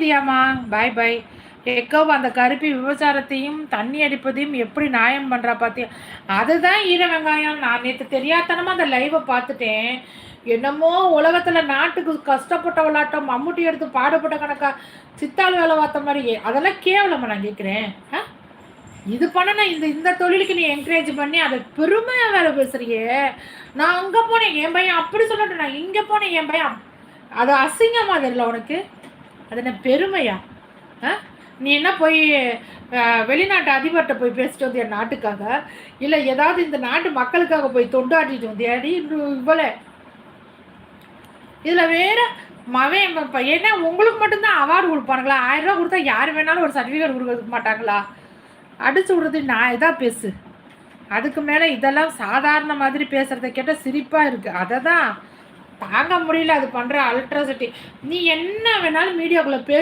தியாமா. பாய் பாய். Echo அந்த கருப்பி விபச்சாரத்தையும் தண்ணி அடிப்பதையும் எப்படி நியாயம் பண்ணுறா பார்த்தியா? அதுதான் ஈர வெங்காயம். நான் நேற்று தெரியாதனமாக அந்த லைவை பார்த்துட்டேன். என்னமோ உலகத்தில் நாட்டுக்கு கஷ்டப்பட்டவளாட்டம் மம்முட்டி எடுத்து பாடுபட்ட கணக்கா சித்தாள் வேலை பார்த்த மாதிரி. அதெல்லாம் கேவலமா நான் கேட்குறேன். இது பண்ண இந்த தொழிலுக்கு நீ என்கரேஜ் பண்ணி அதை பெருமையாக வேலை பேசுறியே. நான் அங்கே போனேன் என் பையன் அப்படி சொல்லட்டும், நான் இங்கே போனேன் என் பையன் அது அசிங்கமாக தெரியல உனக்கு? அது என்ன பெருமையா? நீ என்ன போய் வெளிநாட்டு அதிபர்கிட்ட போய் பேசிட்டு வந்தியா நாட்டுக்காக? இல்லை ஏதாவது இந்த நாட்டு மக்களுக்காக போய் தொண்டாட்டிட்டு வந்தியாடி? இவ்வளோ இதில் வேற மவன் ஏன்னா உங்களுக்கு மட்டும்தான் அவார்டு கொடுப்பானுங்களா? 1000 ரூபா கொடுத்தா யார் வேணாலும் ஒரு சர்டிஃபிகேட் கொடுக்க மாட்டாங்களா? அடிச்சு விடுறது நான் இதாக பேசு. அதுக்கு மேலே இதெல்லாம் சாதாரண மாதிரி பேசுகிறத கேட்டால் சிரிப்பாக இருக்குது. அதை தான் தாங்க முடியல அது பண்ணுற அல்ட்ராசிட்டி. நீ என்ன வேணாலும் மீடியாக்குள்ளே பேசி